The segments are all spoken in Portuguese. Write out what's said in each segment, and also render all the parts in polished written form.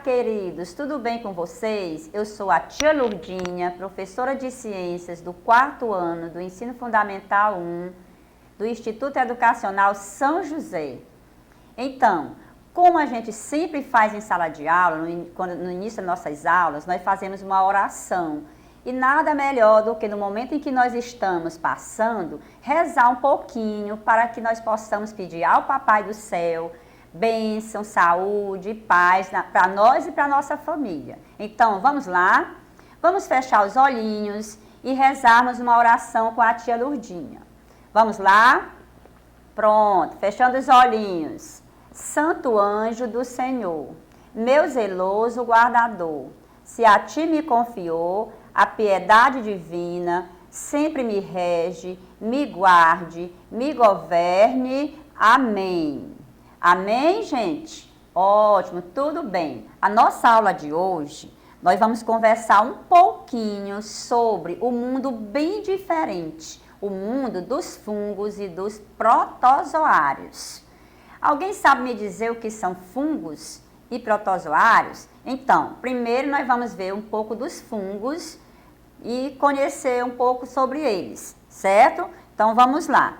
queridos, tudo bem com vocês? Eu sou a tia Lourdinha, professora de Ciências do 4º ano do Ensino Fundamental 1 do Instituto Educacional São José. Então, como a gente sempre faz em sala de aula, no início das nossas aulas, nós fazemos uma oração. E nada melhor do que no momento em que nós estamos passando, rezar um pouquinho para que nós possamos pedir ao Papai do Céu bênção, saúde e paz para nós e para a nossa família. Então, vamos lá? Vamos fechar os olhinhos e rezarmos uma oração com a tia Lourdinha. Vamos lá? Pronto, fechando os olhinhos. Santo anjo do Senhor, meu zeloso guardador, se a ti me confiou a piedade divina, sempre me rege, me guarde, me governe. Amém. Amém, gente? Ótimo, tudo bem. A nossa aula de hoje, nós vamos conversar um pouquinho sobre o mundo bem diferente, o mundo dos fungos e dos protozoários. Alguém sabe me dizer o que são fungos e protozoários? Então, primeiro nós vamos ver um pouco dos fungos e conhecer um pouco sobre eles, certo? Então, vamos lá.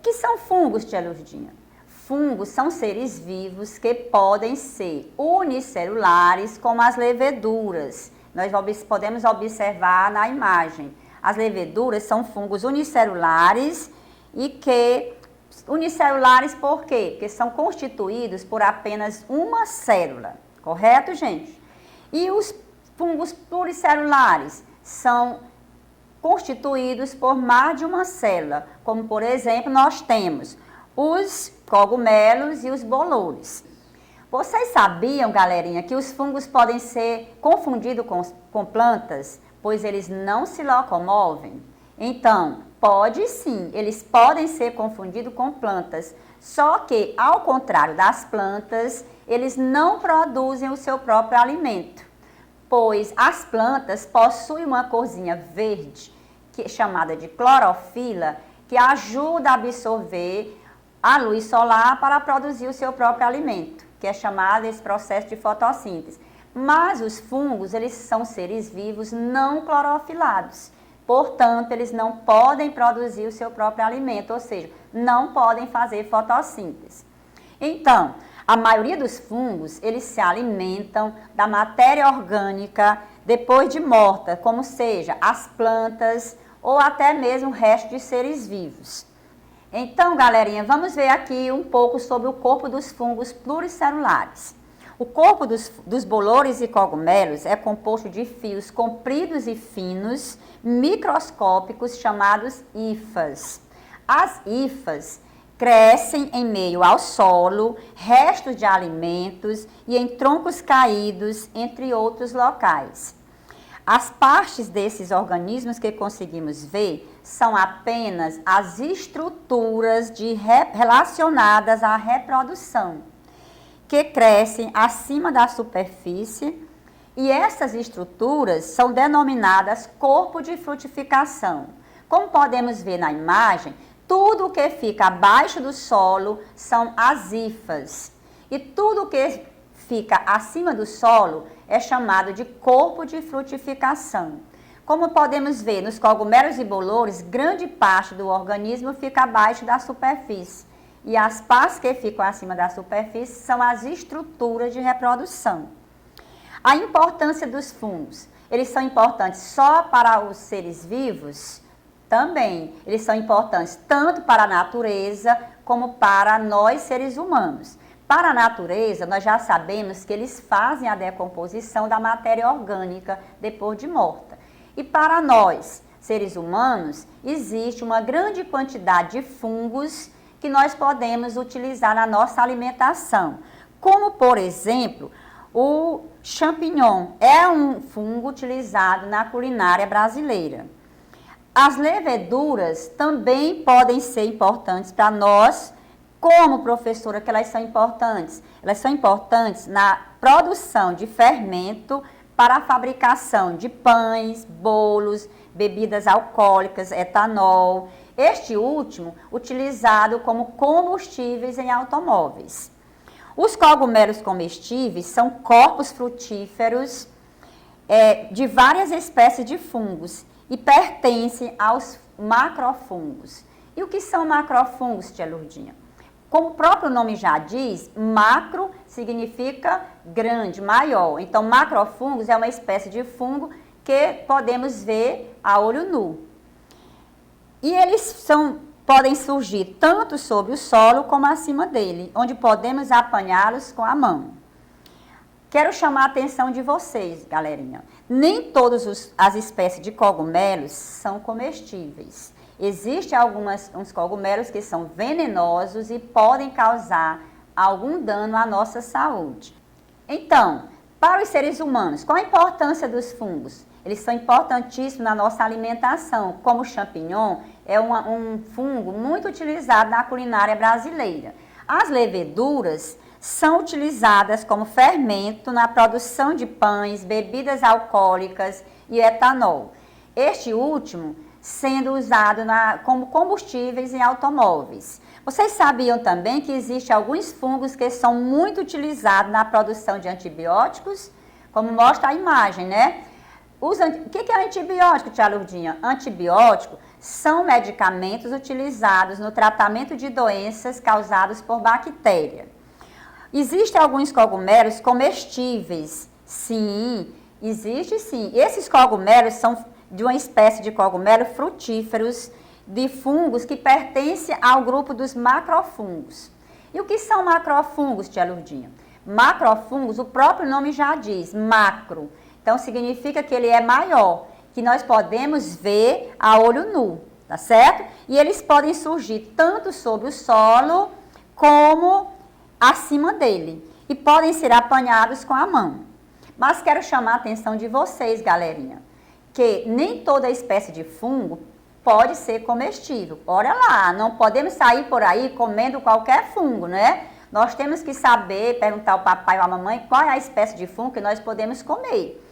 Que são fungos, tia Lourdinha? Fungos são seres vivos que podem ser unicelulares, como as leveduras. Nós podemos observar na imagem. As leveduras são fungos unicelulares e que... Unicelulares por quê? Porque são constituídos por apenas uma célula, correto, gente? E os fungos pluricelulares são constituídos por mais de uma célula, como por exemplo nós temos os cogumelos e os bolores. Vocês sabiam, galerinha, que os fungos podem ser confundidos com plantas, pois eles não se locomovem? Então, pode sim, eles podem ser confundidos com plantas, só que ao contrário das plantas, eles não produzem o seu próprio alimento, pois as plantas possuem uma corzinha verde, que é chamada de clorofila, que ajuda a absorver a luz solar para produzir o seu próprio alimento, que é chamado esse processo de fotossíntese. Mas os fungos, eles são seres vivos não clorofilados, portanto, eles não podem produzir o seu próprio alimento, ou seja, não podem fazer fotossíntese. Então, a maioria dos fungos, eles se alimentam da matéria orgânica depois de morta, como seja as plantas ou até mesmo o resto de seres vivos. Então, galerinha, vamos ver aqui um pouco sobre o corpo dos fungos pluricelulares. O corpo dos bolores e cogumelos é composto de fios compridos e finos, microscópicos, chamados hifas. As hifas crescem em meio ao solo, restos de alimentos e em troncos caídos, entre outros locais. As partes desses organismos que conseguimos ver são apenas as estruturas relacionadas à reprodução, que crescem acima da superfície, e essas estruturas são denominadas corpo de frutificação. Como podemos ver na imagem, tudo que fica abaixo do solo são as hifas, e tudo que fica acima do solo é chamado de corpo de frutificação. Como podemos ver nos cogumelos e bolores, grande parte do organismo fica abaixo da superfície. E as partes que ficam acima da superfície são as estruturas de reprodução. A importância dos fungos. Eles são importantes só para os seres vivos? Também. Eles são importantes tanto para a natureza como para nós, seres humanos. Para a natureza, nós já sabemos que eles fazem a decomposição da matéria orgânica depois de morta. E para nós, seres humanos, existe uma grande quantidade de fungos que nós podemos utilizar na nossa alimentação. Como, por exemplo, o champignon é um fungo utilizado na culinária brasileira. As leveduras também podem ser importantes para nós. Como, professora, que elas são importantes? Elas são importantes na produção de fermento para a fabricação de pães, bolos, bebidas alcoólicas, etanol. Este último utilizado como combustíveis em automóveis. Os cogumelos comestíveis são corpos frutíferos de várias espécies de fungos e pertencem aos macrofungos. E o que são macrofungos, tia Lourdinha? Como o próprio nome já diz, macro significa grande, maior. Então, macrofungos é uma espécie de fungo que podemos ver a olho nu. E eles podem surgir tanto sobre o solo como acima dele, onde podemos apanhá-los com a mão. Quero chamar a atenção de vocês, galerinha. Nem todas as espécies de cogumelos são comestíveis. Existem uns cogumelos que são venenosos e podem causar algum dano à nossa saúde. Então, para os seres humanos, qual a importância dos fungos? Eles são importantíssimos na nossa alimentação, como o champignon é um fungo muito utilizado na culinária brasileira. As leveduras são utilizadas como fermento na produção de pães, bebidas alcoólicas e etanol. Este último sendo usado como combustíveis em automóveis. Vocês sabiam também que existem alguns fungos que são muito utilizados na produção de antibióticos? Como mostra a imagem, né? O que é antibiótico, tia Lourdinha? Antibiótico são medicamentos utilizados no tratamento de doenças causadas por bactéria. Existem alguns cogumelos comestíveis. Sim, existe sim. Esses cogumelos são de uma espécie de cogumelo frutíferos de fungos que pertencem ao grupo dos macrofungos. E o que são macrofungos, tia Lourdinha? Macrofungos, o próprio nome já diz, macro. Então, significa que ele é maior, que nós podemos ver a olho nu, tá certo? E eles podem surgir tanto sobre o solo como acima dele. E podem ser apanhados com a mão. Mas quero chamar a atenção de vocês, galerinha, que nem toda espécie de fungo pode ser comestível. Olha lá, não podemos sair por aí comendo qualquer fungo, né? Nós temos que saber, perguntar ao papai ou à mamãe qual é a espécie de fungo que nós podemos comer.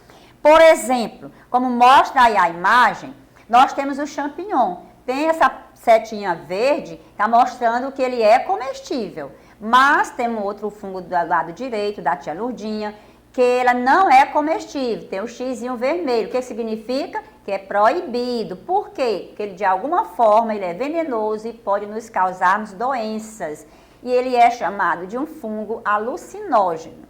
Por exemplo, como mostra aí a imagem, nós temos o champignon. Tem essa setinha verde, está mostrando que ele é comestível. Mas tem um outro fungo do lado direito, da tia Lourdinha, que ela não é comestível, tem o xizinho vermelho. O que significa? Que é proibido. Por quê? Porque ele, de alguma forma, ele é venenoso e pode nos causar doenças. E ele é chamado de um fungo alucinógeno.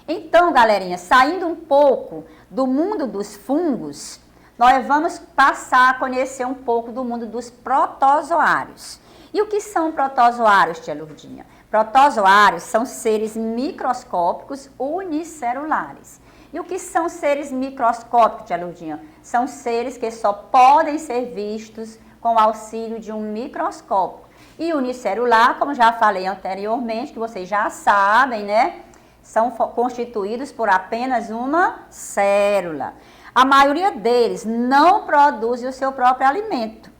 Então, galerinha, saindo um pouco do mundo dos fungos, nós vamos passar a conhecer um pouco do mundo dos protozoários. E o que são protozoários, tia Lourdinha? Protozoários são seres microscópicos unicelulares. E o que são seres microscópicos, tia Lourdinha? São seres que só podem ser vistos com o auxílio de um microscópio. E unicelular, como já falei anteriormente, que vocês já sabem, né? São constituídos por apenas uma célula. A maioria deles não produzem o seu próprio alimento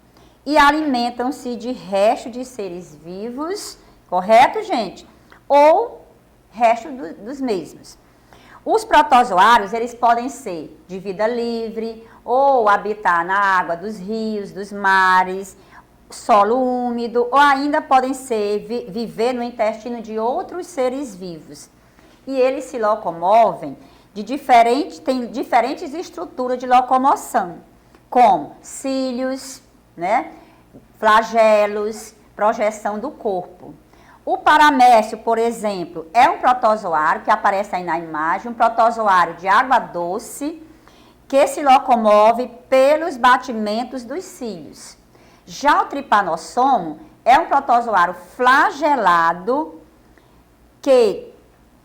e alimentam-se de resto de seres vivos, correto, gente? Ou resto dos mesmos. Os protozoários, eles podem ser de vida livre ou habitar na água dos rios, dos mares, solo úmido, ou ainda podem viver no intestino de outros seres vivos. E eles se locomovem tem diferentes estruturas de locomoção, como cílios, né, flagelos, projeção do corpo. O paramécio, por exemplo, é um protozoário que aparece aí na imagem, um protozoário de água doce que se locomove pelos batimentos dos cílios. Já o trypanossomo é um protozoário flagelado que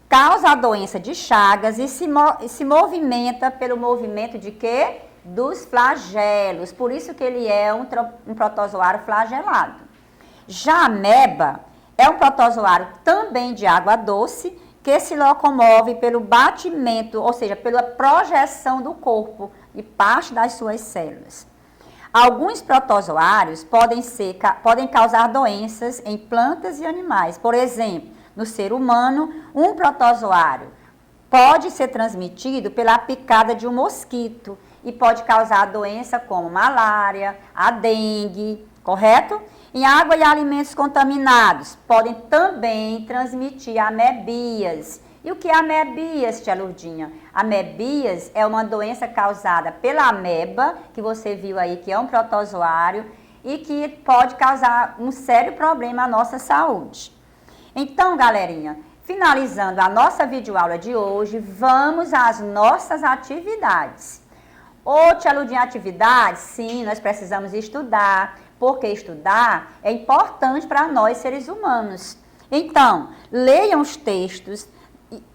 causa a doença de Chagas e se movimenta pelo movimento de quê? Dos flagelos. Por isso que ele é um protozoário flagelado. Já a ameba é um protozoário também de água doce que se locomove pelo batimento, ou seja, pela projeção do corpo e parte das suas células. Alguns protozoários podem causar doenças em plantas e animais. Por exemplo, no ser humano, um protozoário pode ser transmitido pela picada de um mosquito e pode causar doença como malária, a dengue, correto? Em água e alimentos contaminados, podem também transmitir amebias. E o que é amebias, tia Lourdinha? Amebias é uma doença causada pela ameba, que você viu aí que é um protozoário, e que pode causar um sério problema à nossa saúde. Então, galerinha, finalizando a nossa videoaula de hoje, vamos às nossas atividades. Ô, tia Lourdinha, atividades? Sim, nós precisamos estudar, porque estudar é importante para nós, seres humanos. Então, leiam os textos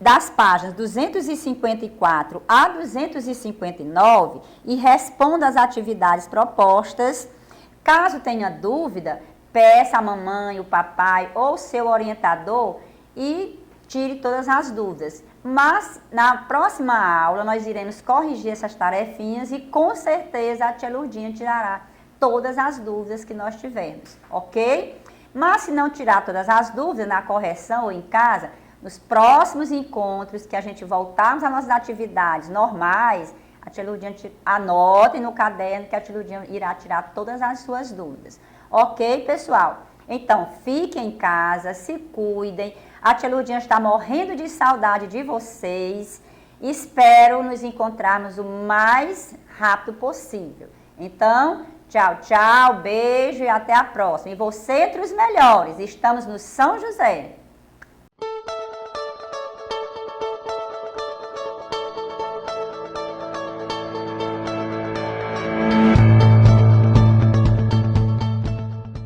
das páginas 254 a 259 e responda as atividades propostas. Caso tenha dúvida, peça a mamãe, o papai ou seu orientador e tire todas as dúvidas. Mas na próxima aula nós iremos corrigir essas tarefinhas e com certeza a tia Lourdinha tirará todas as dúvidas que nós tivermos, ok? Mas se não tirar todas as dúvidas na correção ou em casa, nos próximos encontros que a gente voltarmos às nossas atividades normais, a tia Lourdinha anote no caderno que a tia Lourdinha irá tirar todas as suas dúvidas. Ok, pessoal? Então, fiquem em casa, se cuidem. A tia Lourdinha está morrendo de saudade de vocês. Espero nos encontrarmos o mais rápido possível. Então, tchau, tchau, beijo e até a próxima. E você entre os melhores. Estamos no São José.